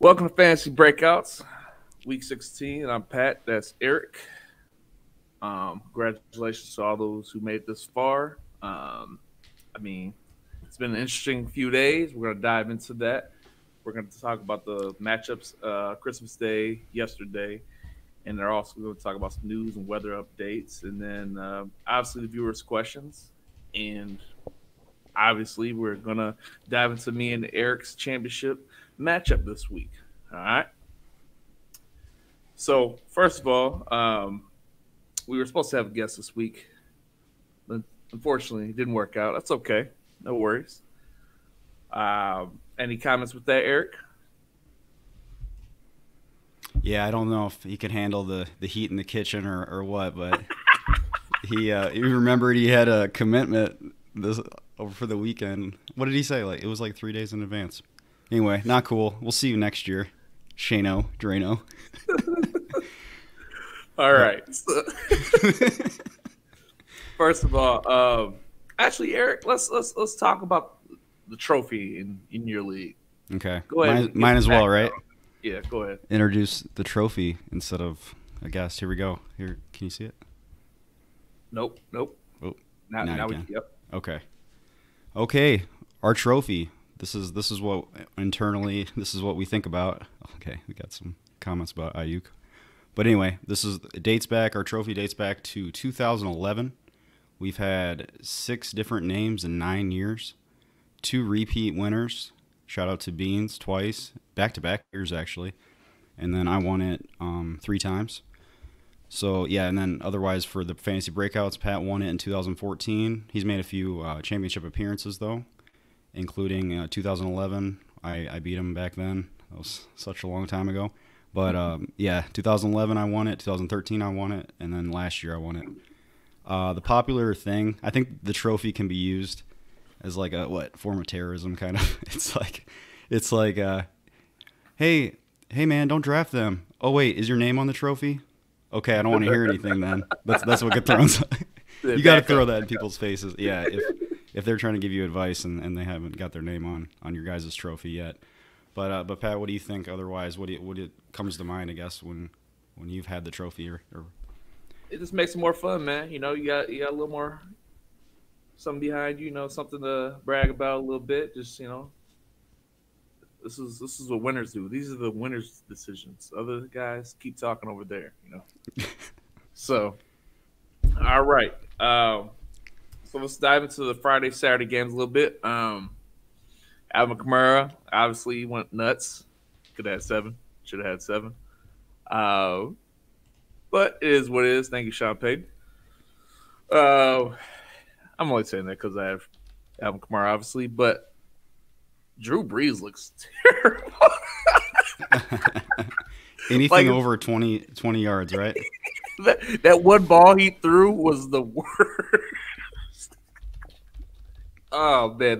Welcome to Fantasy Breakouts, Week 16. I'm Pat. That's Eric. Congratulations to all those who made it this far. It's been an interesting few days. We're going to dive into that. We're going to talk about the matchups Christmas Day, yesterday, and they're also going to talk about some news and weather updates, and then obviously the viewers' questions. And obviously, we're going to dive into me and Eric's championship matchup this week. All right. So, first of all, we were supposed to have a guest this week, but unfortunately, it didn't work out. That's okay. No worries. Any comments with that, Eric? Yeah, I don't know if he could handle the heat in the kitchen or what, but he remembered he had a commitment this over for the weekend. What did he say? Like it was like 3 days in advance. Anyway, not cool. We'll see you next year, Shano Drano. All right. So, first of all, actually, Eric, let's talk about the trophy in your league. Okay. Go ahead. Mine as well, right? Yeah, go ahead. Introduce the trophy instead of a guest. Here we go. Here, can you see it? Nope. Oh, Now we. Yep. Okay. Our trophy. This is what internally. This is what we think about. Okay, we got some comments about Ayuk, but anyway, our trophy dates back to 2011. We've had 6 different names in 9 years, 2 repeat winners. Shout out to Beans twice, back-to-back years actually, and then I won it 3 times. So yeah, and then otherwise for the fantasy breakouts, Pat won it in 2014. He's made a few championship appearances though, including 2011. I beat him back then. That was such a long time ago. But 2011 I won it. 2013 I won it, and then last year I won it. The popular thing, I think the trophy can be used as like a form of terrorism kind of. It's like hey man, don't draft them. Oh wait, is your name on the trophy? Okay, I don't want to hear anything then. That's what gets thrown. You got to throw that in people's faces. Yeah, if they're trying to give you advice and they haven't got their name on your guys' trophy yet. But Pat, what do you think? Otherwise, what comes to mind? I guess when you've had the trophy or it just makes it more fun, man. You got a little more something behind you. Something to brag about a little bit. Just this is what winners do. These are the winners' decisions. Other guys keep talking over there. So, all right. So let's dive into the Friday, Saturday games a little bit. Alvin Kamara obviously went nuts. Could have had 7. Should have had 7. But it is what it is. Thank you, Sean Payton. I'm only saying that because I have Alvin Kamara, obviously. But Drew Brees looks terrible. Anything over 20 yards, right? that one ball he threw was the worst. Oh man,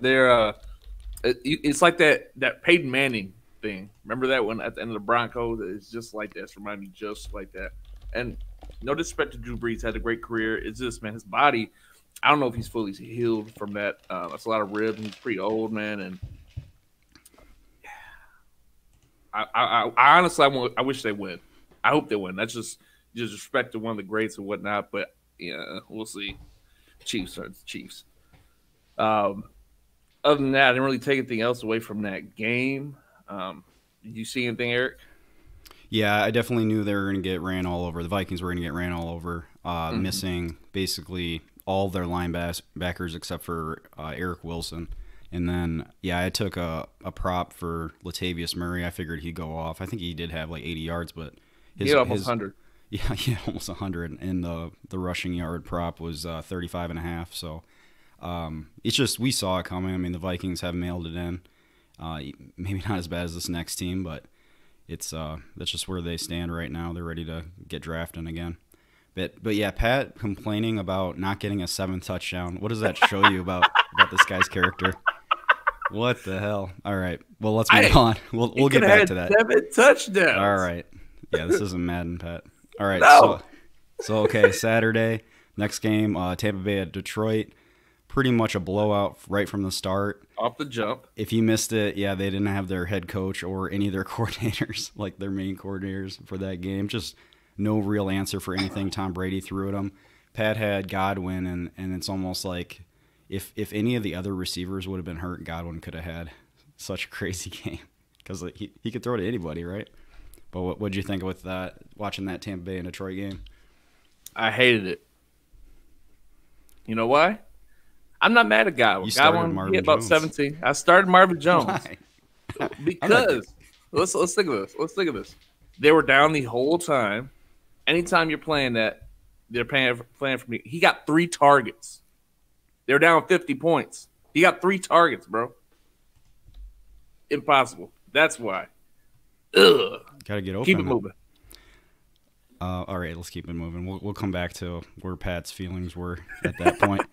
it's like that Peyton Manning thing. Remember that one at the end of the Broncos? It's just like that. It's reminding me just like that. And no disrespect to Drew Brees, had a great career. It's just, man, his body, I don't know if he's fully healed from that. That's a lot of ribs. He's pretty old, man. And I honestly, I wish they win. I hope they win. That's just respect to one of the greats and whatnot. But yeah, we'll see. Chiefs are the Chiefs. Other than that, I didn't really take anything else away from that game. Did you see anything, Eric? Yeah, I definitely knew they were going to get ran all over. The Vikings were going to get ran all over, missing basically all their linebackers except for Eric Wilson. And then, yeah, I took a prop for Latavius Murray. I figured he'd go off. I think he did have like 80 yards, but he had almost 100. Yeah, he had almost 100, and the rushing yard prop was 35.5. So it's just we saw it coming. I mean, the Vikings have mailed it in. Maybe not as bad as this next team, but that's just where they stand right now. They're ready to get drafted again. But yeah, Pat complaining about not getting a 7th touchdown. What does that show you about this guy's character? What the hell? All right. Well, let's move on. We'll get back to that. 7 touchdowns. All right. Yeah, this isn't Madden, Pat. All right. No. So okay, Saturday, next game, Tampa Bay at Detroit. pretty much a blowout right from the start. Off the jump. If you missed it, yeah, they didn't have their head coach or any of their coordinators, like their main coordinators for that game. Just no real answer for anything Tom Brady threw at them. Pat had Godwin, and it's almost like if any of the other receivers would have been hurt, Godwin could have had such a crazy game because he could throw to anybody, right? But what'd you think with that, watching that Tampa Bay and Detroit game? I hated it. You know why? I'm not mad at Godwin. You started Godwin, Marvin he had about Jones. 17. I started Marvin Jones. Why? Because let's think of this. Let's think of this. They were down the whole time. Anytime you're playing that, they're playing for me. He got 3 targets. They're down 50 points. He got 3 targets, bro. Impossible. That's why. Ugh. Gotta get open. Keep it moving. All right, let's keep it moving. We'll come back to where Pat's feelings were at that point.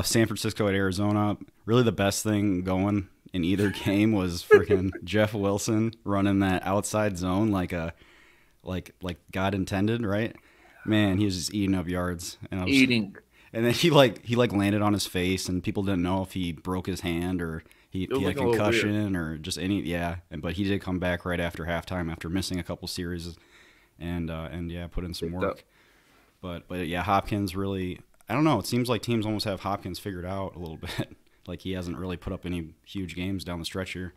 San Francisco at Arizona. Really, the best thing going in either game was freaking Jeff Wilson running that outside zone like God intended, right? Man, he was just eating up yards. And then he landed on his face, and people didn't know if he broke his hand or he had a concussion or just but he did come back right after halftime after missing a couple series and put in some work. But yeah, Hopkins really, I don't know, it seems like teams almost have Hopkins figured out a little bit. Like he hasn't really put up any huge games down the stretch here.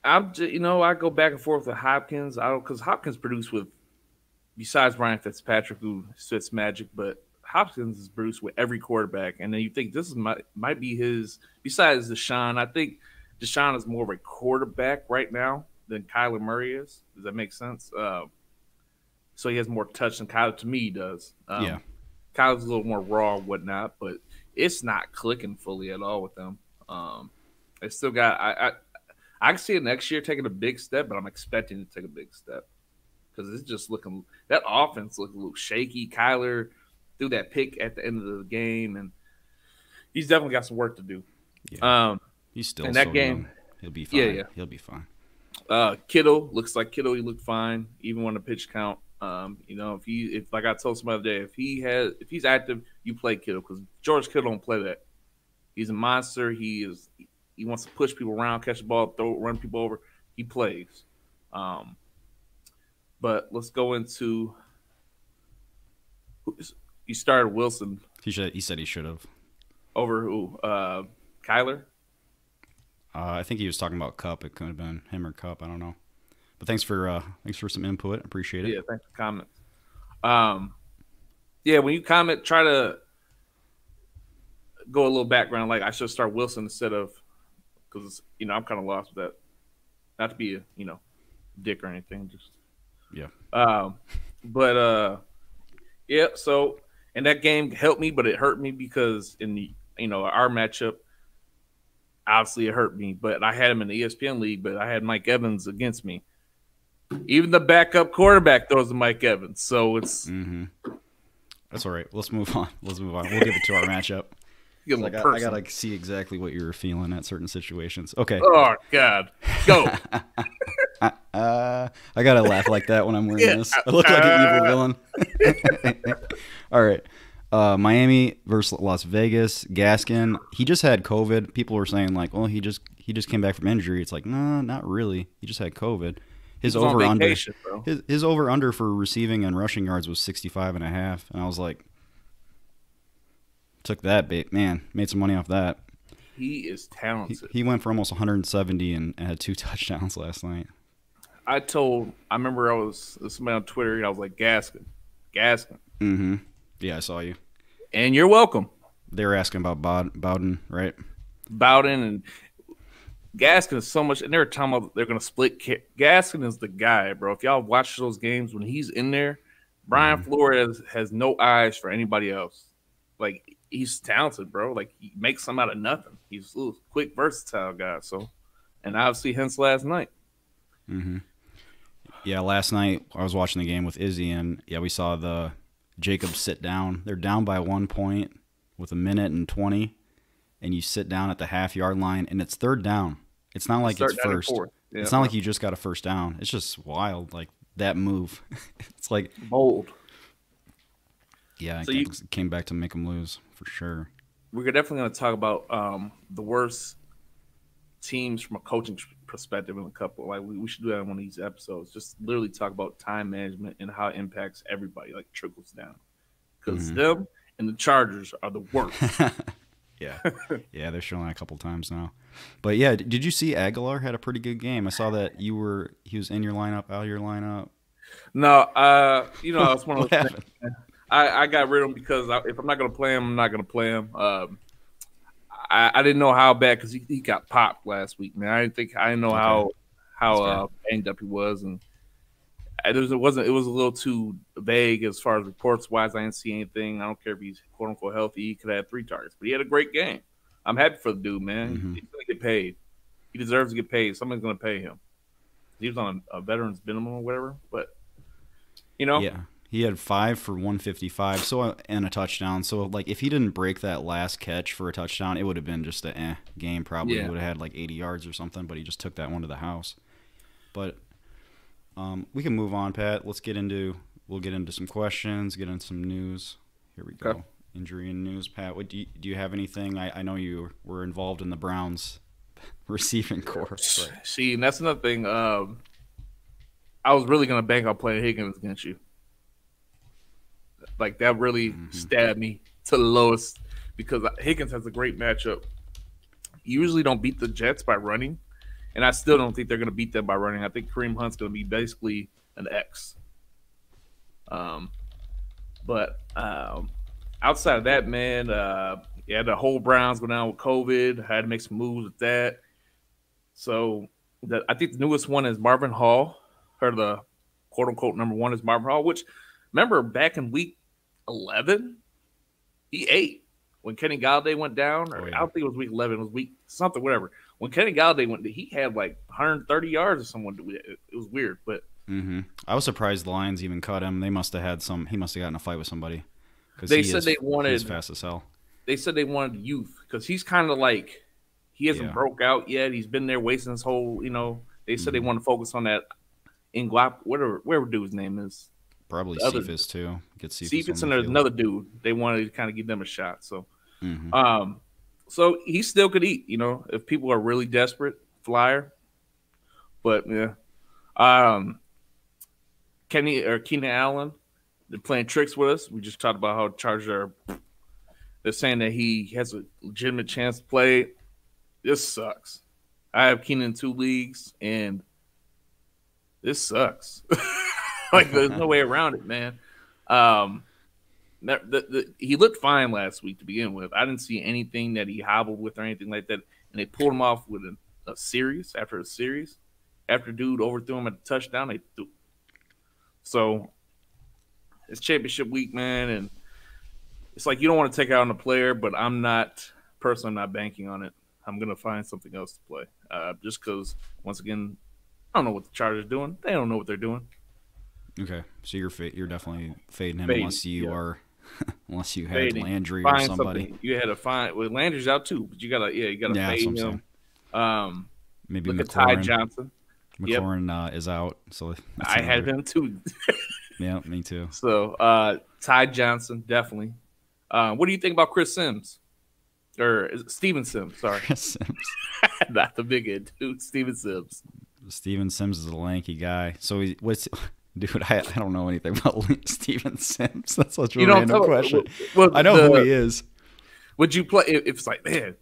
I go back and forth with Hopkins. Because Hopkins produced with, besides Ryan Fitzpatrick, who spits magic, but Hopkins is produced with every quarterback. And then you think this might be his, besides Deshaun. I think Deshaun is more of a quarterback right now than Kyler Murray is. Does that make sense? So he has more touch than Kyler, to me, he does. Yeah. Kyler's a little more raw and whatnot, but it's not clicking fully at all with them. It's still got I can see it next year taking a big step, but I'm expecting it to take a big step because it's just looking, that offense looked a little shaky. Kyler threw that pick at the end of the game, and he's definitely got some work to do. Yeah. He's still in that so game. Young. He'll be fine. Yeah. He'll be fine. Kittle looks like Kittle. He looked fine, even when the pitch count. If like I told somebody the other day, if he's active, you play Kittle because George Kittle don't play that. He's a monster. He wants to push people around, catch the ball, run people over. He plays. But let's go into. You started Wilson. He said he should have. Over who? Kyler. I think he was talking about Cup. It could have been him or Cup. I don't know. But thanks for some input. Appreciate it. Yeah, thanks for comments. When you comment, try to go a little background. Like I should start Wilson instead of, because I'm kind of lost with that. Not to be a dick or anything. Just So and that game helped me, but it hurt me because in the our matchup. Obviously, it hurt me, but I had him in the ESPN league, but I had Mike Evans against me. Even the backup quarterback throws to Mike Evans, so it's That's all right. Let's move on. We'll give it to our matchup. I gotta see exactly what you're feeling at certain situations. Okay. Oh God, go. I gotta laugh like that when I'm wearing this. I look like an evil villain. All right. Miami versus Las Vegas. Gaskin, he just had COVID. People were saying like, well, he just came back from injury. It's like, no, not really. He just had COVID. His over under, his over under for receiving and rushing yards was 65.5, and I was like, took that bait, man. Made some money off that. He is talented. He went for almost 170 and had 2 touchdowns last night. I remember I was somebody on Twitter, and I was like, Gaskin. Mm-hmm. Yeah, I saw you. And you're welcome. They were asking about Bowden, right? Bowden and Gaskin is so much, and they were talking about they're going to split. Gaskin is the guy, bro. If y'all watch those games when he's in there, Brian Flores has no eyes for anybody else. Like, he's talented, bro. Like, he makes some out of nothing. He's a little quick, versatile guy. So, and obviously, hence last night. Mm-hmm. Yeah, last night I was watching the game with Izzy, and we saw the Jacobs sit down. They're down by 1 point with 1:20, and you sit down at the half-yard line, and it's third down. It's not like it's first. Yeah. It's not like you just got a first down. It's just wild, like that move. It's like bold. Yeah, so it came back to make them lose for sure. we're definitely going to talk about the worst teams from a coaching perspective in a couple. Like we should do that in one of these episodes. Just literally talk about time management and how it impacts everybody, like trickles down. Because them and the Chargers are the worst. Yeah, yeah, they're showing that a couple times now. But yeah, did you see Aguilar had a pretty good game? I saw that he was in your lineup, out of your lineup. No, it's one of those things. I got rid of him because if I'm not going to play him, I'm not going to play him. I didn't know how bad because he got popped last week, man. I didn't know how banged up he was, and it was a little too vague as far as reports wise. I didn't see anything. I don't care if he's quote unquote healthy. He could have 3 targets, but he had a great game. I'm happy for the dude, man. He's gonna get paid. He deserves to get paid. Somebody's gonna pay him. He was on a veteran's minimum or whatever, but yeah. He had 5 for 155, and a touchdown. So, like, if he didn't break that last catch for a touchdown, it would have been just a game. Probably he would have had like 80 yards or something. But he just took that one to the house. But we can move on, Pat. We'll get into some questions, get into some news. Here we go. Okay. Injury and news, Pat. What do you have anything? I know you were involved in the Browns receiving corps. But... See, and that's another thing. I was really gonna bank on playing Higgins against you. Like that really stabbed me to the lowest because Higgins has a great matchup. You usually don't beat the Jets by running, and I still don't think they're going to beat them by running. I think Kareem Hunt's going to be basically an X. But outside of that, man, the whole Browns go down with COVID. I had to make some moves with that. So I think the newest one is Marvin Hall. Or the quote unquote number 1 is Marvin Hall, which remember back in week 11, he ate when Kenny Galladay went down. Or I don't think it was week 11, it was week something, whatever. When Kenny Galladay went, he had like 130 yards or someone. It was weird, but I was surprised the Lions even cut him. They must have had he must have gotten in a fight with somebody. They said they wanted. He's fast as hell. They said they wanted youth because he's kind of like he hasn't broke out yet. He's been there wasting his whole. They said they want to focus on that Inguap, whatever dude's name is. Probably Cephas too. Get Cephas and there's another dude. They wanted to kind of give them a shot. So, so he still could eat. If people are really desperate, flyer. But yeah, Keenan Allen, they're playing tricks with us. We just talked about how Chargers are. They're saying that he has a legitimate chance to play. This sucks. I have Keenan in 2 leagues, and this sucks. Like, there's no way around it, man. He looked fine last week to begin with. I didn't see anything that he hobbled with or anything like that. And they pulled him off with a series after a series. After dude overthrew him at the touchdown, they threw. So it's championship week, man, and it's like you don't want to take out on a player, but I'm not banking on it. I'm gonna find something else to play. Just because, once again, I don't know what the Chargers are doing. They don't know what they're doing. Okay, so you're definitely fading him unless you are, unless you had Landry or somebody. Something. You had to find. Well, Landry's out too, but you gotta fade him. Maybe look at Ty Johnson. McLaurin is out, so I had him too. Yeah, me too. So Ty Johnson definitely. What do you think about Chris Sims? Or is it Steven Sims? Sorry, Chris Sims. Not the big head dude. Steven Sims. Steven Sims is a lanky guy. So dude, I don't know anything about Steven Sims. That's such a random question. Well, I know who he is. Would you play if it's like, man?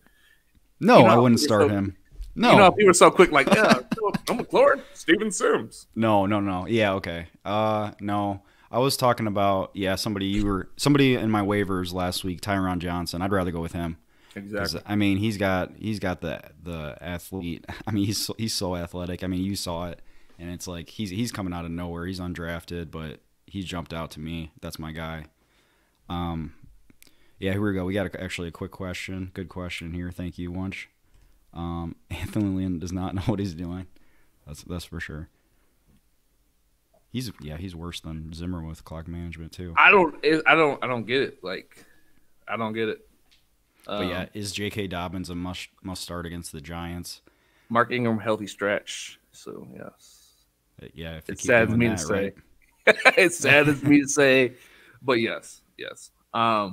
No, I wouldn't start him. No, if you were so quick, like, yeah, I'm McLaurin, Steven Sims. No. Yeah, okay. No. I was talking about somebody in my waivers last week, Tyron Johnson. I'd rather go with him. Exactly. I mean, he's got the athlete. I mean, he's so athletic. I mean, you saw it, and it's like he's coming out of nowhere. He's undrafted, but he jumped out to me. That's my guy. Here we go. We got actually a quick question. Good question here. Thank you, Wunsch. Anthony Lynn does not know what he's doing. That's for sure. He's worse than Zimmer with clock management too. I don't get it. Like, I don't get it. But is J.K. Dobbins a must start against the Giants? Mark Ingram healthy stretch. So yes. Yeah, if it saddens me to say. Right? It saddens me to say, but yes. I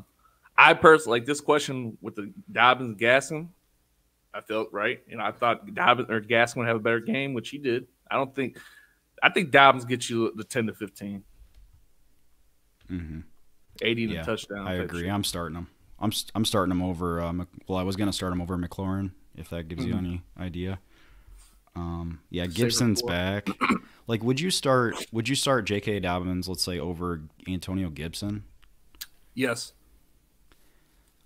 I personally like this question with the Dobbins Gaskin. I felt right. I thought Dobbins or Gaskin would have a better game, which he did. I think Dobbins gets you the 10 to 15. Mm-hmm. 80 Yeah, the touchdown. I agree. Shit. I'm starting him. I'm starting him over. Well, I was gonna start him over McLaurin, if that gives you any idea. Yeah, Gibson's back. Like, would you start J.K. Dobbins, let's say, over Antonio Gibson? Yes.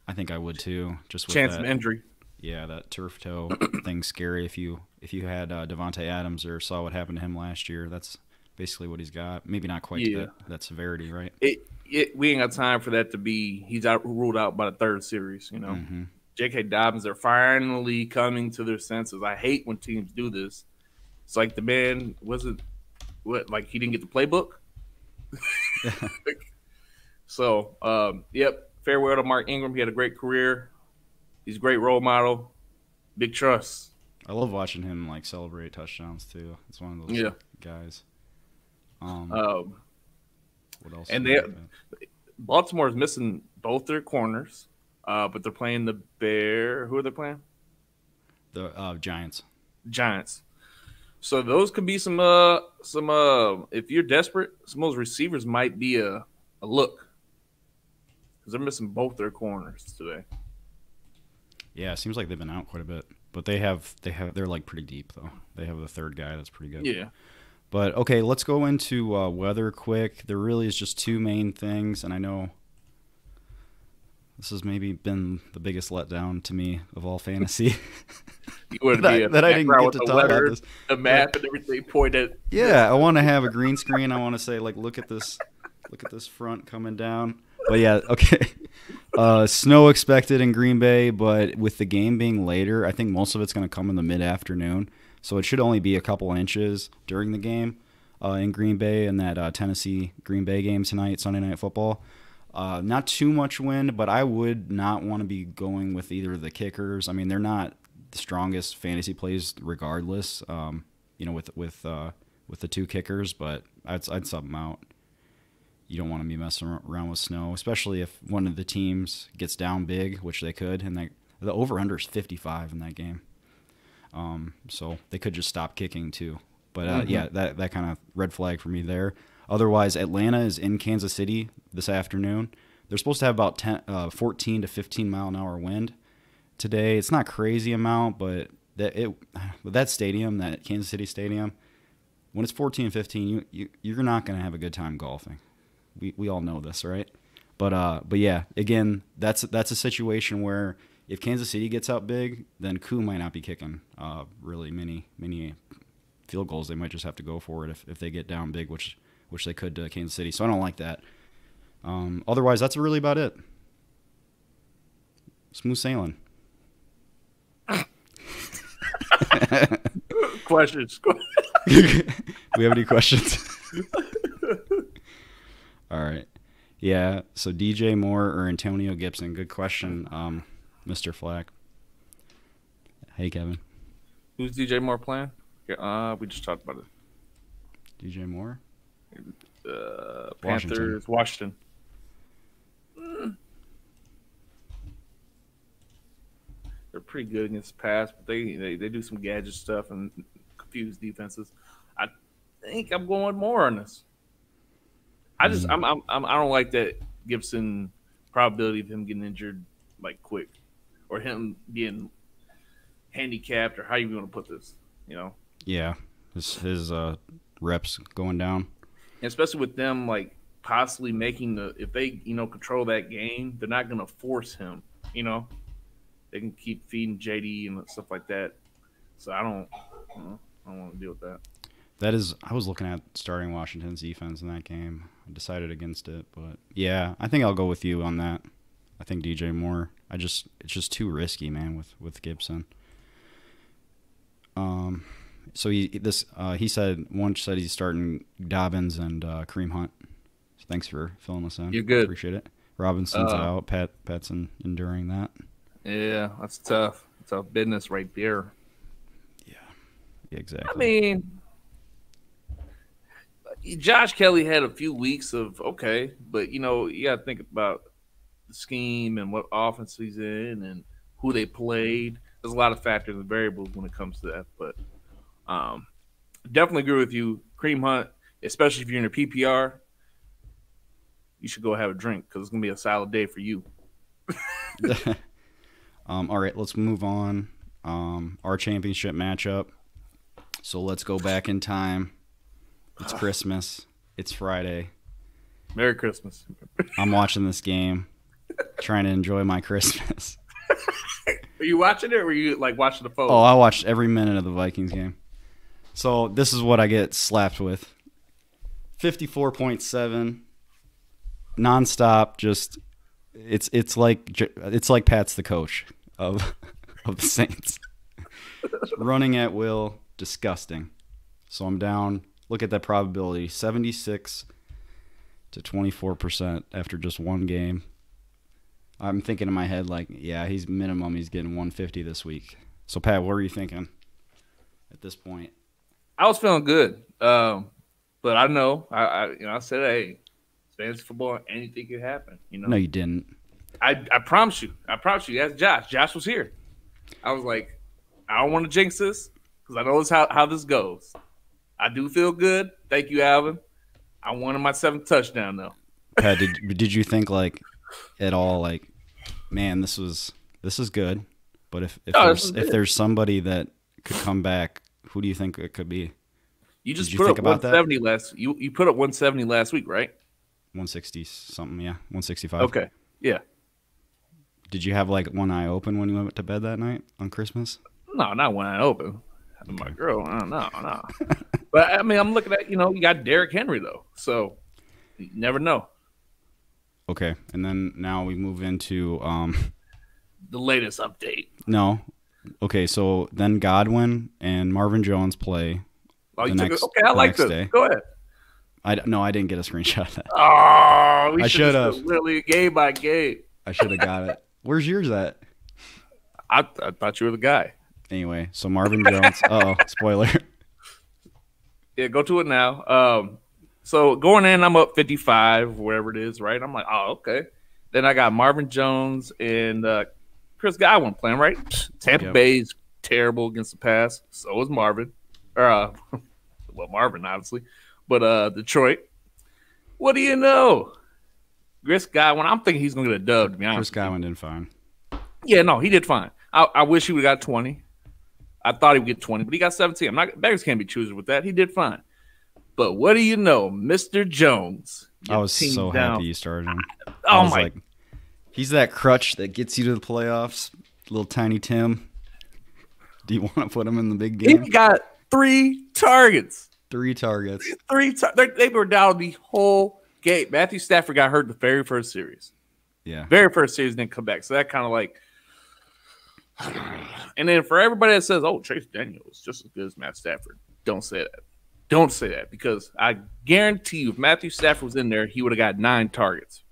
I think I would too. Just with Chance that, of injury. Yeah, that turf toe thing's scary. If you had Devontae Adams or saw what happened to him last year, that's basically what he's got. Maybe not quite to that severity, right? We ain't got time for that to be. He's ruled out by the third series. Mm-hmm. J.K. Dobbins, they're finally coming to their senses. I hate when teams do this. It's like the man wasn't like he didn't get the playbook. So, yep. Farewell to Mark Ingram. He had a great career. He's a great role model. Big trust. I love watching him like celebrate touchdowns too. It's one of those guys. What else? And Baltimore's missing both their corners, but they're playing the Bear. Who are they playing? The Giants. Giants. So those could be some. If you're desperate, some of those receivers might be a look because they're missing both their corners today. Yeah, it seems like they've been out quite a bit, but they're like pretty deep though. They have the third guy that's pretty good. Yeah. But okay, let's go into weather quick. There really is just two main things, and I know this has maybe been the biggest letdown to me of all fantasy. that I didn't get to talk about this. The map and everything pointed. Yeah, I want to have a green screen. I want to say like, look at this front coming down. But yeah, okay. Snow expected in Green Bay, but with the game being later, I think most of it's going to come in the mid-afternoon. So it should only be a couple inches during the game in Green Bay and that Tennessee-Green Bay game tonight, Sunday Night Football. Not too much wind, but I would not want to be going with either of the kickers. I mean, they're not the strongest fantasy plays regardless, with the two kickers, but I'd sub them out. You don't want to be messing around with snow, especially if one of the teams gets down big, which they could, and the over-under is 55 in that game. So they could just stop kicking too. But yeah, that kind of red flag for me there. Otherwise, Atlanta is in Kansas City this afternoon. They're supposed to have about 14 to 15 mile an hour wind today. It's not crazy amount, but that stadium, that Kansas City stadium, when it's 14 and 15, you're not going to have a good time golfing. We all know this, right? But yeah, again, that's a situation where if Kansas City gets out big, then Koo might not be kicking really many field goals. They might just have to go for it if they get down big, which they could to Kansas City. So I don't like that. Otherwise, that's really about it. Smooth sailing. Questions. We have any questions? All right. Yeah, so DJ Moore or Antonio Gibson? Good question, Mr. Flack. Hey, Kevin. Who's DJ Moore playing? We just talked about it. DJ Moore? Panthers, Washington. They're pretty good against the pass, but they do some gadget stuff and confuse defenses. I think I'm going more on this. I don't like that Gibson probability of him getting injured like quick, or him being handicapped, or how you want to put this, Yeah, his reps going down, and especially with them like possibly making if they control that game, they're not going to force him. They can keep feeding JD and stuff like that. So I don't want to deal with that. I was looking at starting Washington's defense in that game. I decided against it, but yeah, I think I'll go with you on that. I think DJ Moore. It's just too risky, man, with Gibson. So he said he's starting Dobbins and Kareem Hunt. So thanks for filling us in. You're good. Appreciate it. Robinson's out. Pat's enduring that. Yeah, that's tough. Tough business right there. Yeah, exactly. I mean, Josh Kelly had a few weeks of okay, but you got to think about the scheme and what offense he's in and who they played. There's a lot of factors and variables when it comes to that. But definitely agree with you. Kareem Hunt, especially if you're in a PPR, you should go have a drink because it's going to be a solid day for you. All right, let's move on. Our championship matchup. So let's go back in time. It's Christmas. It's Friday. Merry Christmas. I'm watching this game, trying to enjoy my Christmas. Were you watching it or were you like watching the phone? Oh, I watched every minute of the Vikings game. So this is what I get slapped with. 54.7 nonstop, just it's like Pat's the coach of the Saints. Running at will, disgusting. So I'm down. Look at that probability, 76 to 24% after just one game. I'm thinking in my head like, yeah, he's getting 150 this week. So Pat, what were you thinking at this point? I was feeling good, but I know I said, hey, fantasy football, anything could happen. No, you didn't. I promise you. That's Josh. Josh was here. I was like, I don't want to jinx this because I know this how this goes. I do feel good. Thank you, Alvin. I wanted my 7th touchdown though. Pat, did you think like at all like, man, this is good, but if there's somebody that could come back, who do you think it could be? You just put up 170 last. You put up 170 last week, right? 160 something, yeah, 165. Okay, yeah. Did you have like one eye open when you went to bed that night on Christmas? No, not one eye open. My girl, no. But I mean, I'm looking at you got Derrick Henry though, so you never know. Okay, and then now we move into the latest update. No, okay, so then Godwin and Marvin Jones play. Oh, you took it? Okay, I like this. Day. Go ahead. I didn't get a screenshot of that. Oh, I should have. Literally game by game. I should have got it. Where's yours at? I thought you were the guy. Anyway, so Marvin Jones. Spoiler. Yeah, go to it now. So going in, I'm up 55, wherever it is, right? I'm like, oh, okay. Then I got Marvin Jones and Chris Godwin playing, right? Tampa Bay's terrible against the pass. So is Marvin. Marvin, obviously. But Detroit. What do you know? Chris Godwin, I'm thinking he's going to get a dub, to be honest. Chris Godwin did fine. Yeah, no, he did fine. I wish he would have got 20. I thought he would get 20, but he got 17. Beggars can't be choosers with that. He did fine. But what do you know, Mr. Jones? I was so happy you started him. Oh, my. He's that crutch that gets you to the playoffs. Little tiny Tim. Do you want to put him in the big game? He got 3 targets. 3 targets. They were down the whole game. Matthew Stafford got hurt the very first series. Yeah. Very first series didn't come back. So that kind of like. And then for everybody that says, oh, Chase Daniel is just as good as Matt Stafford, don't say that. Don't say that because I guarantee you if Matthew Stafford was in there, he would have got 9 targets.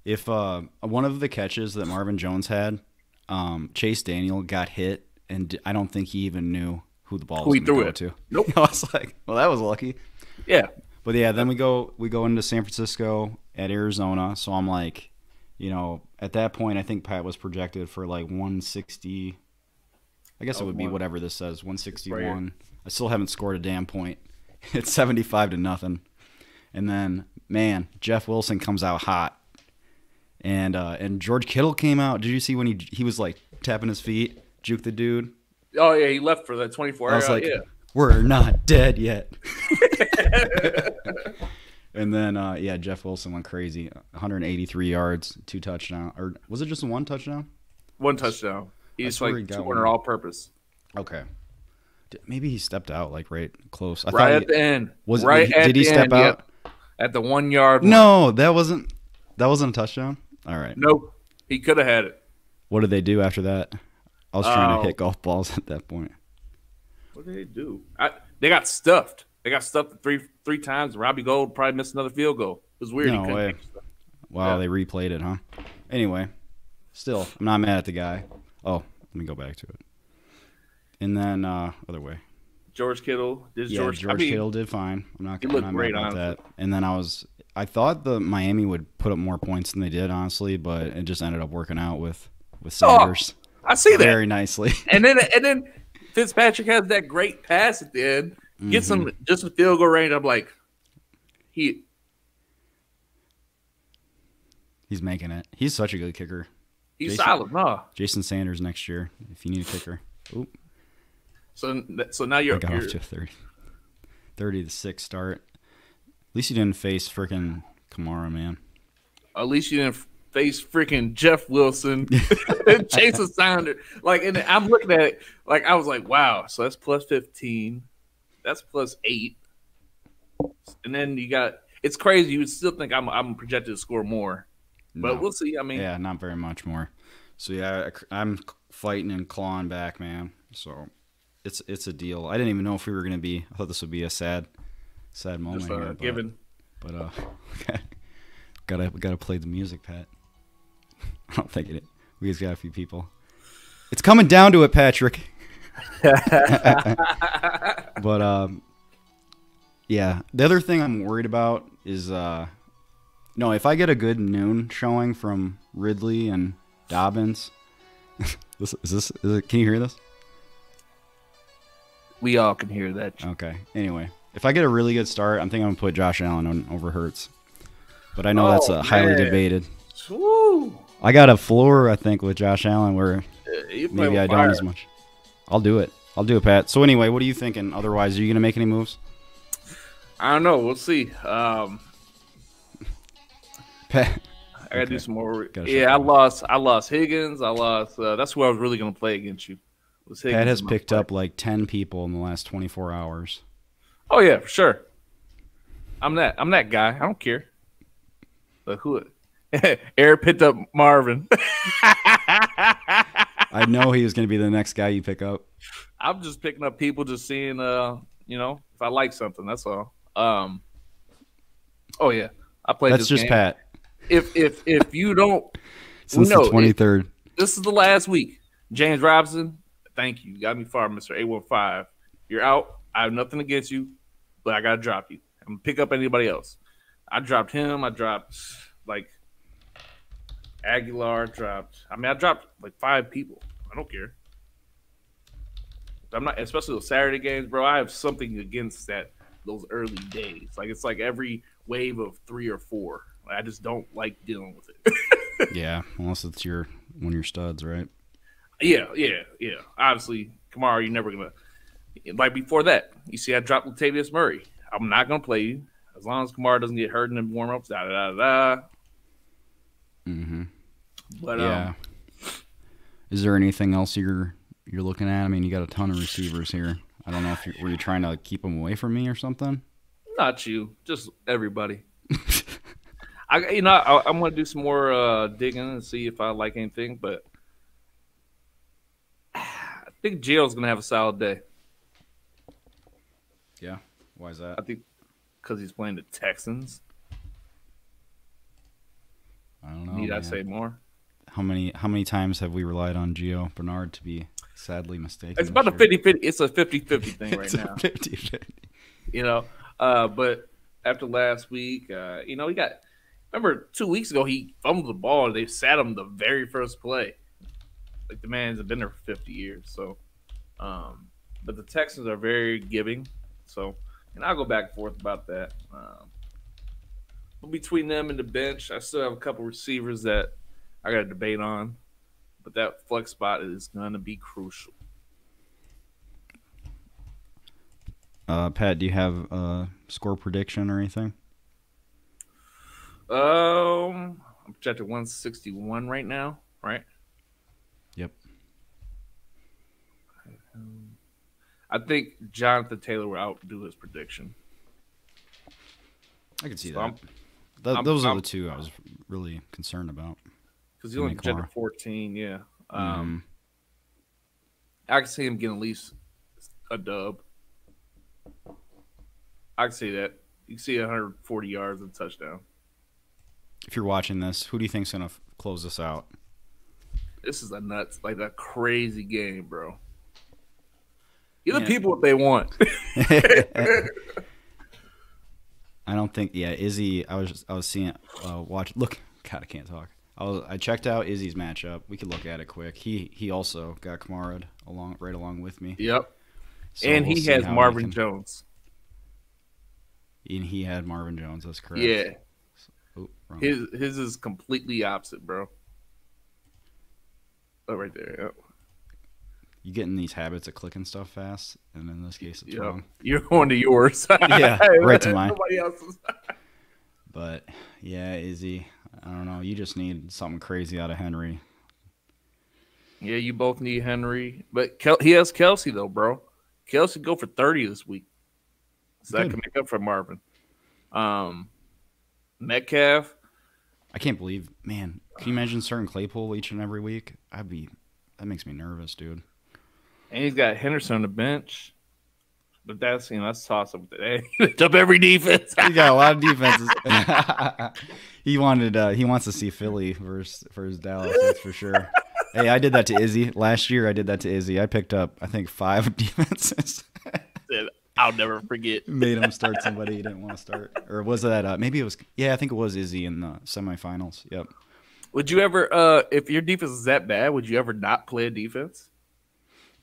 If one of the catches that Marvin Jones had, Chase Daniel got hit, and I don't think he even knew who the ball was going to go to. Nope. I was like, well, that was lucky. Yeah. But yeah, then we go into San Francisco at Arizona. So I'm like, at that point, I think Pat was projected for like 160. I guess it would be whatever this says, 161. I still haven't scored a damn point. It's 75-0. And then, man, Jeff Wilson comes out hot. And George Kittle came out. Did you see when he was like tapping his feet, juke the dude? Oh, yeah, he left for that 24 hour. I was like, we're not dead yet. And then, Jeff Wilson went crazy. 183 yards, 2 touchdowns. Or was it just 1 touchdown? 1 touchdown. He's like 200 all purpose. Okay. Maybe he stepped out like right close. Right at the end. Did he step out? Yep. At the 1 yard line. No, that wasn't a touchdown? All right. Nope. He could have had it. What did they do after that? I was trying to hit golf balls at that point. What did they do? They got stuffed. They got stuffed three times. Robbie Gould probably missed another field goal. It was weird. No way. Wow, they replayed it, huh? Anyway, still, I'm not mad at the guy. Oh, let me go back to it. And then other way. George Kittle. George Kittle did fine. I'm not mad about that. And then I I thought the Miami would put up more points than they did, honestly, but it just ended up working out with Sanders. I see that very nicely. and then Fitzpatrick has that great pass at the end, gets him just a field goal range. I'm like, he's making it. He's such a good kicker. He's solid, no. Jason Sanders next year, if you need a kicker. Oop. So now you're off to a 30-6 start. At least you didn't face freaking Kamara, man. At least you didn't face freaking Jeff Wilson, Jason Sanders. Like, and I'm looking at it, like, I was like, wow. So that's plus 15. That's plus 8. And then you got – it's crazy. You would still think I'm projected to score more. But we'll see. I mean, yeah, not very much more. So yeah, I'm fighting and clawing back, man. So it's a deal. I didn't even know if we were gonna be. I thought this would be a sad moment. Just, here, given. But gotta play the music, Pat. I don't think it. We just got a few people. It's coming down to it, Patrick. But yeah. The other thing I'm worried about is no, if I get a good noon showing from Ridley and Dobbins, is it, can you hear this? We all can hear that. Okay. Anyway, if I get a really good start, I'm thinking I'm gonna put Josh Allen over Hurts, but I know that's highly debated. Woo. I got a floor, I think, with Josh Allen where maybe I don't as much. I'll do it, Pat. So anyway, what are you thinking? Otherwise, are you gonna make any moves? I don't know. We'll see. Pat. I gotta do some more. Yeah, I lost Higgins. I lost. That's who I was really gonna play against you. Was Higgins. Pat has picked up like 10 people in the last 24 hours. Oh yeah, for sure. I'm that guy. I don't care. But who? Eric picked up Marvin. I know he was gonna be the next guy you pick up. I'm just picking up people, just seeing, if I like something. That's all. Oh yeah, I played. That's this just game. Pat. If you don't, since the 23rd, this is the last week. James Robinson, thank you. You got me far, Mr. 815. You're out. I have nothing against you, but I gotta drop you. I'm gonna pick up anybody else. I dropped him. I dropped like Aguilar. I dropped like 5 people. I don't care. I'm not, especially those Saturday games, bro. I have something against those early days. Like it's like every wave of 3 or 4. I just don't like dealing with it. Yeah, unless it's one of your studs, right? Yeah. Obviously, Kamara, you're never gonna. Like before that, you see, I dropped Latavius Murray. I'm not gonna play you as long as Kamara doesn't get hurt in the warm-ups. Mm-hmm. But yeah. Is there anything else you're looking at? I mean, you got a ton of receivers here. I don't know if were you trying to keep them away from me or something? Not you, just everybody. I'm gonna do some more digging and see if I like anything, but I think Gio's gonna have a solid day. Yeah, why is that? I think because he's playing the Texans. I don't know. Need I say more? How many times have we relied on Gio Bernard to be sadly mistaken? It's about a 50-50. It's a 50-50 thing right now. 50-50. But after last week, he got. Remember 2 weeks ago he fumbled the ball and they sat him the very first play. Like the man's been there for 50 years. So, but the Texans are very giving. So, and I'll go back and forth about that. But between them and the bench, I still have a couple receivers that I got to debate on. But that flex spot is going to be crucial. Pat, do you have a score prediction or anything? I'm projected 161 right now, right? Yep. I think Jonathan Taylor will outdo his prediction. I can see that. Those are the two I was really concerned about. Because he only projected 14, yeah. I can see him getting at least a dub. I can see that. You can see 140 yards and a touchdown. If you're watching this, who do you think's gonna close this out? This is a crazy game, bro. Give the people what they want. I don't think. Yeah, Izzy. I was seeing. Watch. Look. God, I can't talk. I checked out Izzy's matchup. We could look at it quick. He also got Kamara right along with me. Yep. So And we'll he see has how Marvin Jones. And he had Marvin Jones. That's correct. Yeah. Oh, wrong. His is completely opposite, bro. Oh, right there. Yep. You get in these habits of clicking stuff fast, and in this case, it's wrong. You're going to yours. Yeah, right to mine. Nobody else's. But yeah, Izzy, I don't know. You just need something crazy out of Henry. Yeah, you both need Henry, but he has Kelsey though, bro. Kelsey go for 30 this week, so that can make up for Marvin. Metcalf. I can't believe, man. Can you imagine starting Claypool each and every week? That makes me nervous, dude. And he's got Henderson on the bench. But that's toss up today. Lift up every defense. He got a lot of defenses. He wants to see Philly versus Dallas, that's for sure. Hey, I did that to Izzy. Last year I did that to Izzy. I picked up, I think, 5 defenses. I'll never forget. Made him start somebody he didn't want to start. Or was that maybe it was, yeah, I think it was Izzy in the semifinals. Yep. Would you ever, if your defense is that bad, would you ever not play a defense?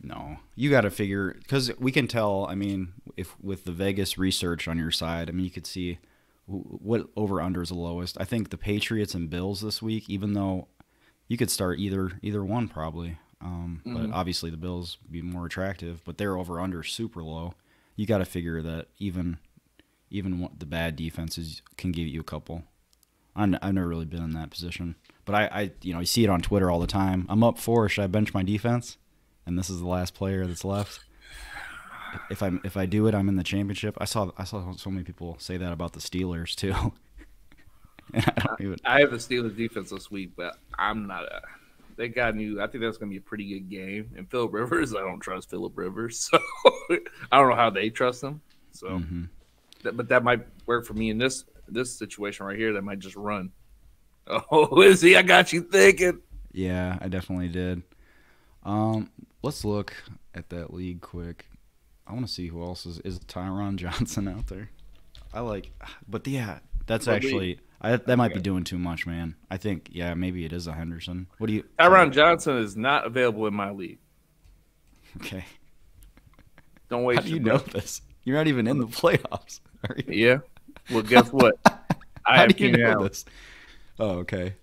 No, you got to figure, because we can tell. I mean, if with the Vegas research on your side, I mean, you could see what over under is the lowest. I think the Patriots and Bills this week, even though you could start either one probably, but obviously the Bills would be more attractive. But their over under super low. You got to figure that even the bad defenses can give you a couple. I've never really been in that position, but I you see it on Twitter all the time. I'm up 4. Should I bench my defense? And this is the last player that's left. If I do it, I'm in the championship. I saw so many people say that about the Steelers too. I have the Steelers defense this week, but I'm not. They got new. I think that's going to be a pretty good game. And Phillip Rivers, I don't trust Phillip Rivers, so I don't know how they trust him. So, but that might work for me in this situation right here. That might just run. Oh, Izzy, I got you thinking. Yeah, I definitely did. Let's look at that league quick. I want to see who else is Tyron Johnson out there. But yeah, that's actually that might be doing too much, man. I think maybe it is a Henderson. What do you? Tyron Johnson is not available in my league. Okay. Don't waste. How do you know this? You're not even in the playoffs. Are you? Yeah. Well, guess what? How do you know this? Oh, okay.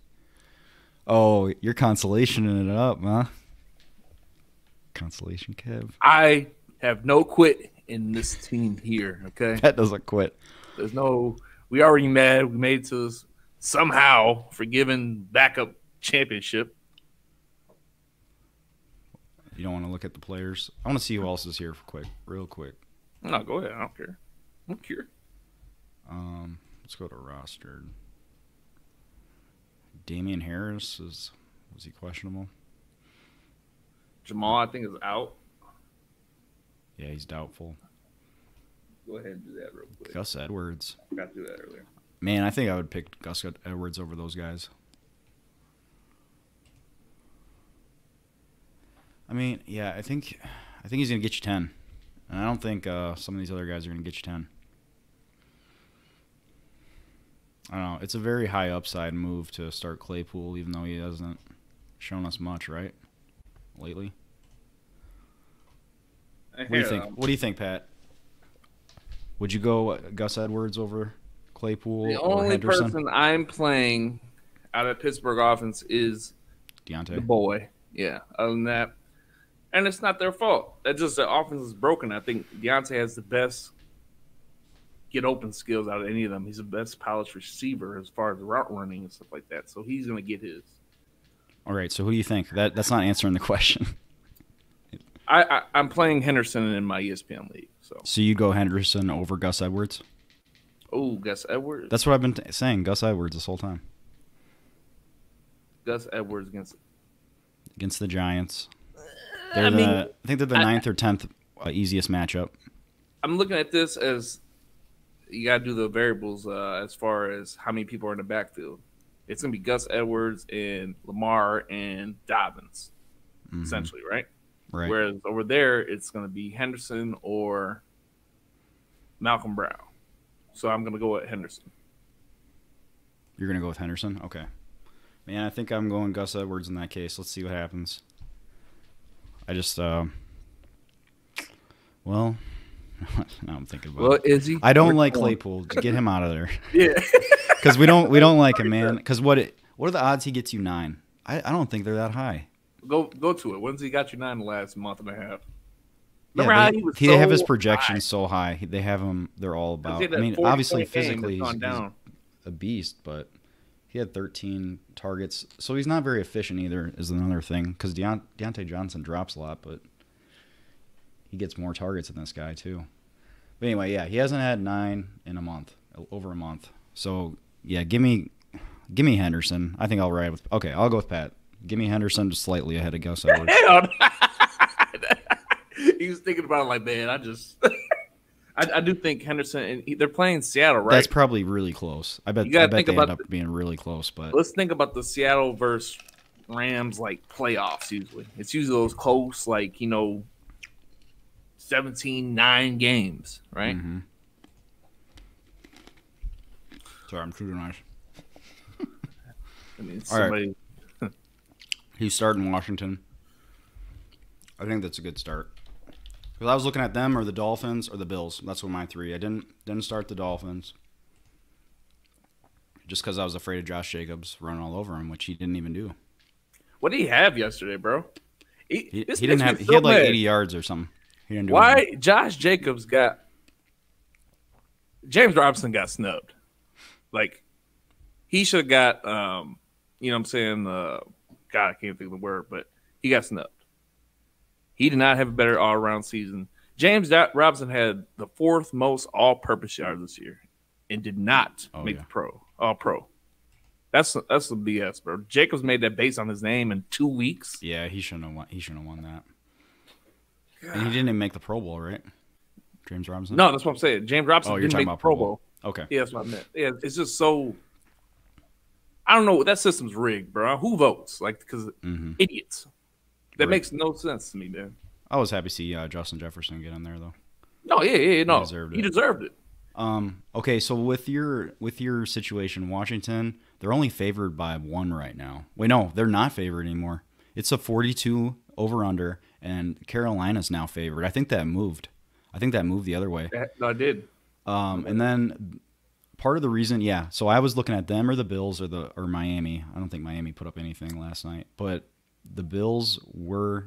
Oh, you're consolationing it up, huh? Consolation, Kev. I have no quit in this team here, okay? That doesn't quit. There's no – we already mad. We made it to somehow forgiven backup championship. You don't want to look at the players? I want to see who else is here real quick. No, go ahead. I don't care. I don't care. Let's go to rostered. Damian Harris was he questionable? Jamal, I think, is out. Yeah, he's doubtful. Go ahead and do that real quick. Gus Edwards. I forgot to do that earlier. Man, I think I would pick Gus Edwards over those guys. I mean, yeah, I think he's gonna get you 10, and I don't think some of these other guys are gonna get you 10. I don't know. It's a very high upside move to start Claypool, even though he hasn't shown us much, right? Lately. What do you think? What do you think, Pat? Would you go Gus Edwards over Claypool the or only Henderson? person I'm playing out of Pittsburgh offense is Deontay. the boy. Yeah. Other than that, and it's not their fault. That's just the offense is broken. I think Deontay has the best get open skills out of any of them. He's the best polished receiver as far as route running and stuff like that. So he's going to get his. All right. So who do you think? That's not answering the question. I'm playing Henderson in my ESPN league. So you go Henderson over Gus Edwards? Oh, Gus Edwards. That's what I've been saying. Gus Edwards this whole time. Gus Edwards against the Giants. I think they're the 9th or 10th easiest matchup. I'm looking at this as you got to do the variables as far as how many people are in the backfield. It's going to be Gus Edwards and Lamar and Dobbins, essentially, right? Right. Whereas over there, it's going to be Henderson or Malcolm Brown. So I'm gonna go with Henderson. You're gonna go with Henderson? Okay. Man, I think I'm going Gus Edwards in that case. Let's see what happens. I just well, now I'm thinking about Well, it. Izzy, I don't which like one? Claypool. Get him out of there. Yeah. Because we don't like him, man. Because what are the odds he gets you 9? I don't think they're that high. Go to it. When's he got you 9 the last month and a half? Yeah, Remember how he was he so have his high? projections so high. They have him. They're all 'Cause about. he had I that mean, 40 obviously point game physically that's he's gone down. a beast, but he had 13 targets, so he's not very efficient either. Is another thing because Deontay Johnson drops a lot, but he gets more targets than this guy too. But anyway, yeah, he hasn't had 9 in a month, over a month. So yeah, give me Henderson. I think I'll ride with. Okay, I'll go with Pat. Give me Henderson just slightly ahead of Gus Edwards. Hell no. He was thinking about it like, man, I do think Henderson, and they're playing Seattle, right? That's probably really close. I bet You gotta they think end about up being really close, but Let's think about the Seattle versus Rams like playoffs usually. It's usually those close, like, 17-9 games, right? mm-hmm. Sorry, I'm too nice. I mean, All right. somebody. He's starting Washington. I think that's a good start. Because I was looking at them or the Dolphins or the Bills. That's what my 3. I didn't start the Dolphins. Just because I was afraid of Josh Jacobs running all over him, which he didn't even do. What did he have yesterday, bro? He This didn't makes have. me He had so like mad. 80 yards or something. He didn't do Why anything. Josh Jacobs James Robinson got snubbed. Like, he should have got, you know what I'm saying? God, I can't think of the word, but he got snubbed. He did not have a better all-around season. James Robinson had the 4th most all-purpose yards this year and did not make the all-pro. That's the BS, bro. Jacobs made that based on his name in 2 weeks. Yeah, he shouldn't have won. He shouldn't have won that. And he didn't even make the Pro Bowl, right? James Robinson. No, that's what I'm saying. James Robinson Oh, you're didn't talking make about the Pro Bowl. Okay. Yeah, that's what I meant. Yeah, it's just so. I don't know. That system's rigged, bro. Who votes? Like, because Mm-hmm. idiots. That Right. makes no sense to me, man. I was happy to see Justin Jefferson get in there though. No, yeah, no. deserved He it. deserved it. Okay, so with your situation, Washington, they're only favored by 1 right now. Wait, no, they're not favored anymore. It's a 42 over under, and Carolina's now favored. I think that moved. The other way. No, I did. And then part of the reason, yeah. So I was looking at them or the Bills or Miami. I don't think Miami put up anything last night, but the Bills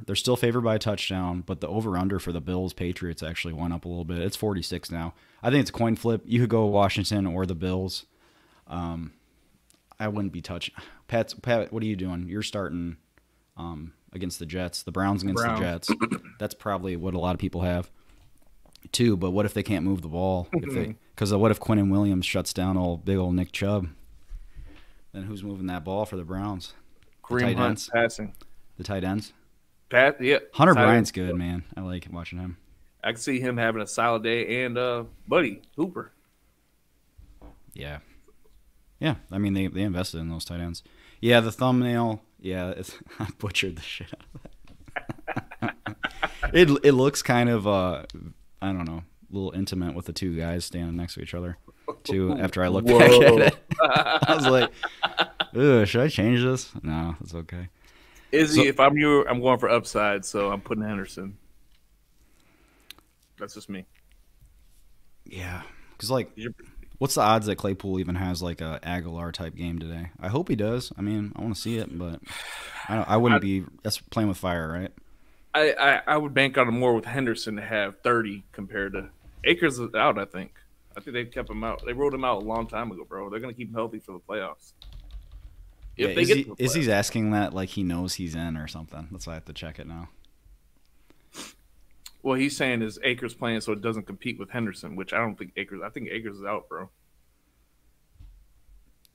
they're still favored by a touchdown, but the over under for the Bills Patriots actually went up a little bit. It's 46 now. I think it's a coin flip. You could go Washington or the Bills. I wouldn't be touching. Pat, what are you doing? You're starting against the Jets. The Browns against the Jets. That's probably what a lot of people have too. But what if they can't move the ball? Because what if Quinnen Williams shuts down big old Nick Chubb? Then who's moving that ball for the Browns? Kareem Hunt passing. The tight ends. Yeah. Hunter tight Bryant's ends. good, man. I like watching him. I can see him having a solid day, and Buddy Hooper. Yeah. Yeah, I mean, they invested in those tight ends. Yeah, the thumbnail, I butchered the shit out of that. It looks kind of, I don't know, a little intimate with the 2 guys standing next to each other, too, after I looked back at it. I was like, ugh, should I change this? No, it's okay. Izzy, if I'm you, I'm going for upside, so I'm putting Henderson. That's just me. Yeah, because, what's the odds that Claypool even has, a Aguilar-type game today? I hope he does. I mean, I want to see it, but I wouldn't be – that's playing with fire, right? I would bank on it more with Henderson to have 30 compared to – Akers is out, I think. I think they kept him out. They rolled him out a long time ago, bro. They're going to keep him healthy for the playoffs. Yeah, If they get to the is he playoffs. asking that like he knows he's in or something? That's why I have to check it now. Well, he's saying is Akers playing so it doesn't compete with Henderson, which I don't think Akers – I think Akers is out, bro.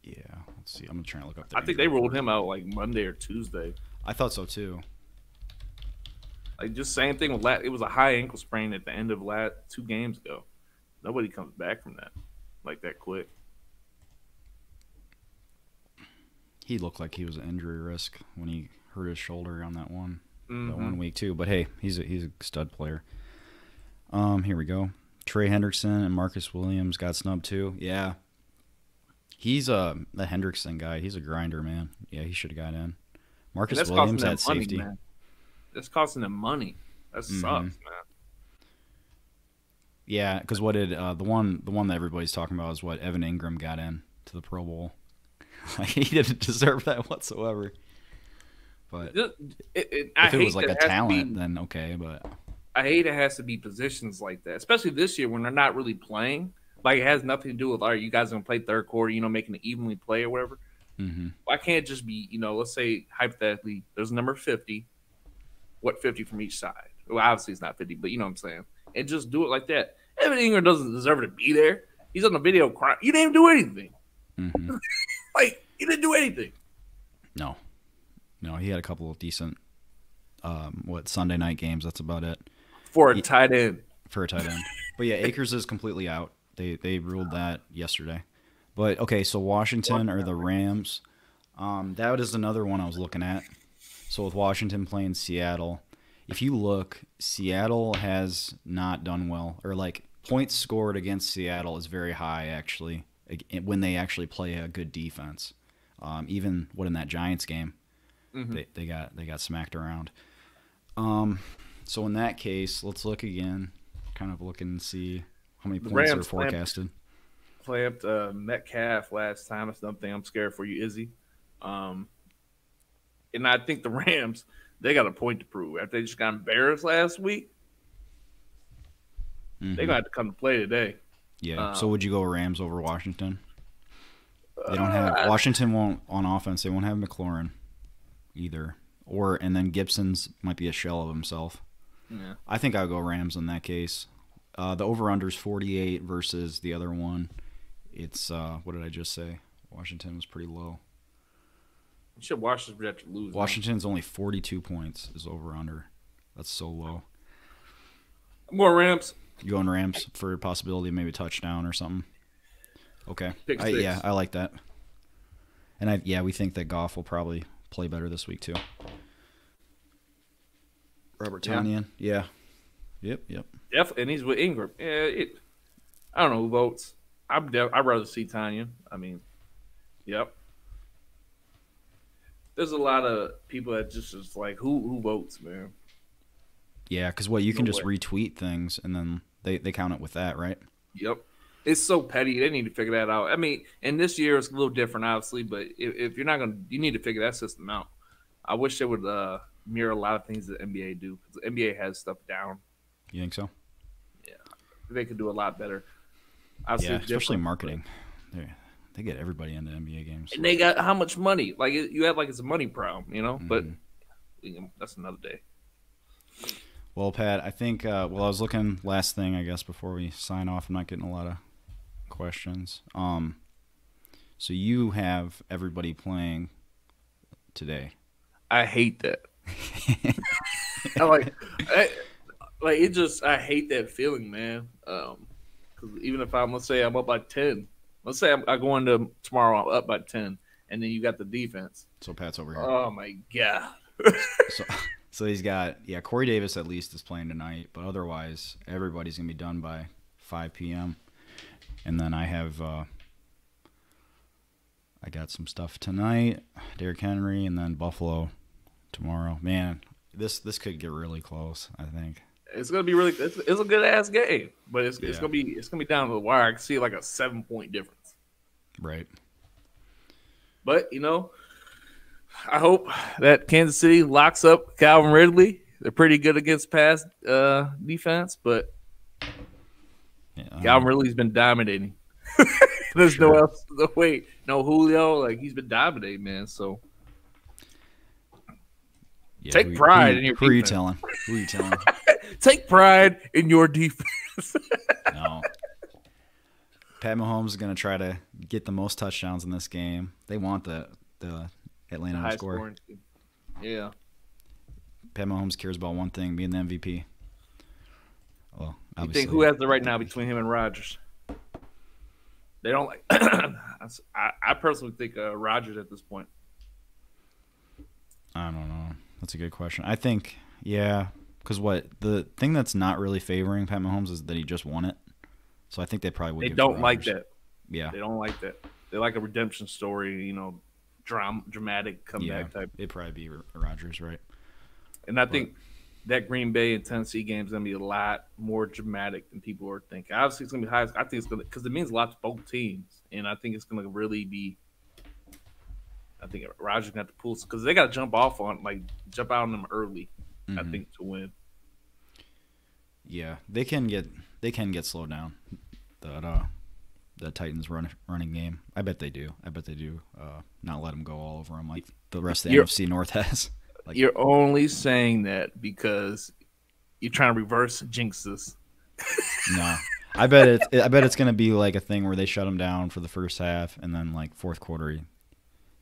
Yeah, let's see. I'm going to try and look up I think they rolled him out like Monday or Tuesday. I thought so, too. Like, just same thing with it was a high ankle sprain at the end of 2 games ago. Nobody comes back from that like that quick. He looked like he was an injury risk when he hurt his shoulder on that one week, too. But, hey, he's a stud player. Here we go. Trey Hendrickson and Marcus Williams got snubbed too. Yeah. He's the Hendrickson guy. He's a grinder, man. Yeah, he should have got in. And Marcus that's Williams costing them at money, safety. man. That's costing them money. That sucks, man. Yeah, because what did the one that everybody's talking about is what Evan Ingram got in to the Pro Bowl. He didn't deserve that whatsoever. But if it was like a talent, then okay. But I hate it has to be positions like that, especially this year when they're not really playing. Like it has nothing to do with, all right, you guys gonna play third quarter, making it evenly play or whatever. Why can't it just be, let's say hypothetically, there's number 50. What 50 from each side? Well, obviously it's not 50, but you know what I'm saying. And just do it like that. Evan Ingram doesn't deserve to be there. He's on the video crying. You didn't even do anything. Like you didn't do anything. No, he had a couple of decent, Sunday night games. That's about it. For a tight end. But yeah, Akers is completely out. They ruled that yesterday. But okay, so Washington or the Rams. That is another one I was looking at. So with Washington playing Seattle, if you look, Seattle has not done well, or like points scored against Seattle is very high actually when they actually play a good defense. Even in that Giants game, they got smacked around. So in that case, let's look again, kind of look and see how many points are forecasted. Clamped Metcalf last time. That's another thing I'm scared for you, Izzy. And I think the Rams, they got a point to prove. After they just got embarrassed last week, they're going to have to come to play today. Yeah. So would you go Rams over Washington? They don't have Washington won't on offense. They won't have McLaurin either, and then Gibson's might be a shell of himself. Yeah. I think I'll go Rams in that case. The over/under is 48 versus the other one. It's what did I just say? Washington was pretty low. You should Washington project to lose. Washington's only 42 points is over/under. That's so low. I'm going Rams. You going Rams for a possibility of maybe a touchdown or something? Okay. I like that. And we think that Goff will probably play better this week too. Robert Tonyan. Yeah. Yep. And he's with Ingram. Yeah, I don't know who votes. I'd rather see Tonyan. I mean, yep. There's a lot of people that just like, who votes, man? Yeah, because you can just retweet things and then they count it with that, right? Yep. It's so petty. They need to figure that out. I mean, and this year is a little different, obviously, but if you're not going to, you need to figure that system out. I wish they would mirror a lot of things that the NBA do, because the NBA has stuff down. You think so? Yeah. They could do a lot better. Obviously, especially marketing. They get everybody into NBA games. And they got how much money? Like, you act like it's a money problem, but that's another day. Well, Pat, I think, I was looking last thing, I guess, before we sign off. I'm not getting a lot of questions. So you have everybody playing today. I hate that. I hate that feeling, man. Because even if let's say I'm up by 10, let's say I go into tomorrow up by 10, and then you got the defense. So Pat's over here. Oh my god. So he's got Corey Davis at least is playing tonight, but otherwise everybody's gonna be done by 5 p.m. And then I have I got some stuff tonight, Derrick Henry, and then Buffalo tomorrow. Man, this could get really close. I think it's gonna be really. It's a good ass game, but it's gonna be down to the wire. I can see like a 7-point difference. Right. But I hope that Kansas City locks up Calvin Ridley. They're pretty good against pass defense, but Calvin Ridley's been dominating. There's no else. No Julio. Like, he's been dominating, man. So take pride in your defense. Who are you telling? Take pride in your defense. No. Pat Mahomes is going to try to get the most touchdowns in this game. They want the Atlanta to score. Yeah. Pat Mahomes cares about one thing, being the MVP. Well, obviously. You think who has the right now between him and Rodgers? They don't like. I personally think Rodgers at this point. I don't know. That's a good question. I think, because the thing that's not really favoring Pat Mahomes is that he just won it. So I think they probably would They give it to don't like Rodgers. that. Yeah. They don't like that. They like a redemption story, dramatic Yeah. comeback type. It'd probably be Rodgers, right? And I But think that Green Bay and Tennessee game is gonna be a lot more dramatic than people are thinking. Obviously, it's gonna be high. I think it's gonna because it means a lot to both teams, and I think it's gonna really be. I think Rodgers gonna have to pull because they got to jump out on them early. I mhm. think to win. Yeah, they can get slowed down. That the Titans running game. I bet they do. I bet they do. Not let them go all over them like the rest of the You're NFC North has. Like you're only saying that because you're trying to reverse jinxes. no, I bet it's gonna be like a thing where they shut them down for the first half and then like fourth quarter,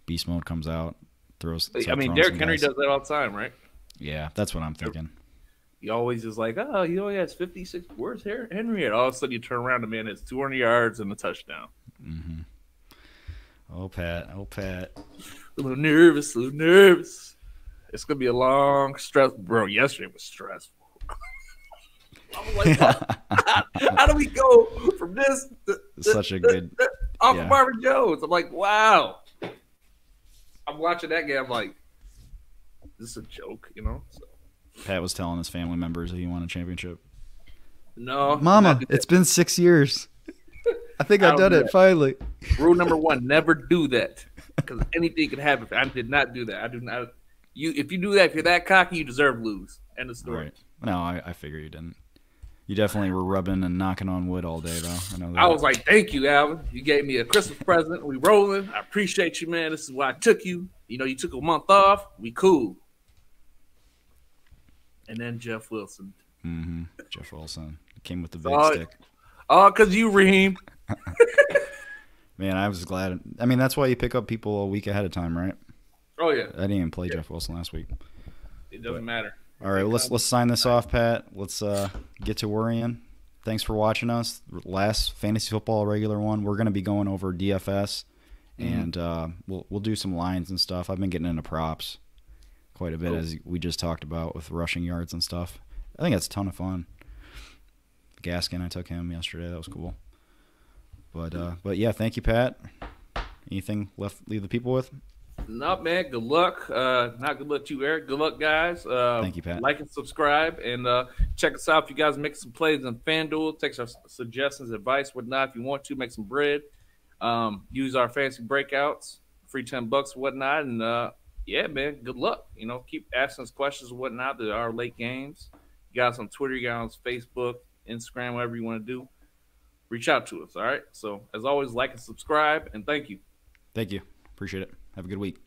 beast mode comes out, throws. I mean, Derrick Henry does that all the time, right? Yeah, that's what I'm thinking. He always is like, oh, he only has 56. Where's Henry at? All of a sudden, you turn around, the man has 200 yards and a touchdown. Mm-hmm. Oh Pat. A little nervous, It's gonna be a long stress, bro. Yesterday was stressful. I was like, how do we go from this Such a good off yeah. of Marvin Jones? I'm like, wow. I'm watching that game. I'm like, is this a joke? So, Pat was telling his family members that he won a championship. no, Mama, it's been 6 years. I think I done it finally. Rule number 1: never do that because anything can happen. I did not do that. I do not. If you do that, if you're that cocky, you deserve to lose. End of story. Right. No, I figure you didn't. You definitely were rubbing and knocking on wood all day, though. I know that. I was like, thank you, Alvin. You gave me a Christmas present. We rolling. I appreciate you, man. This is why I took you. You took a month off. We cool. And then Jeff Wilson. Mm-hmm. Jeff Wilson came with the big stick. Oh, because you, Raheem. Man, I was glad. I mean, that's why you pick up people a week ahead of time, right? Oh, yeah. I didn't even play Jeff Wilson last week. It doesn't matter. All right, let's sign this off, Pat. Let's get to worrying. Thanks for watching us. Last fantasy football regular one. We're going to be going over DFS, and we'll do some lines and stuff. I've been getting into props quite a bit, as we just talked about with rushing yards and stuff. I think that's a ton of fun. Gaskin, I took him yesterday. That was cool. But yeah, thank you, Pat. Anything left leave the people with? No, man. Good luck. Not good luck to you, Eric. Good luck, guys. Thank you, Pat. Like and subscribe, and check us out if you guys make some plays on FanDuel. Take our suggestions, advice, whatnot. If you want to make some bread, use our fancy breakouts, free $10, whatnot, and yeah, man. Good luck. Keep asking us questions and whatnot. There are late games. You guys on Twitter, you guys on Facebook, Instagram, whatever you want to do. Reach out to us. All right. So as always, like and subscribe, and thank you. Thank you. Appreciate it. Have a good week.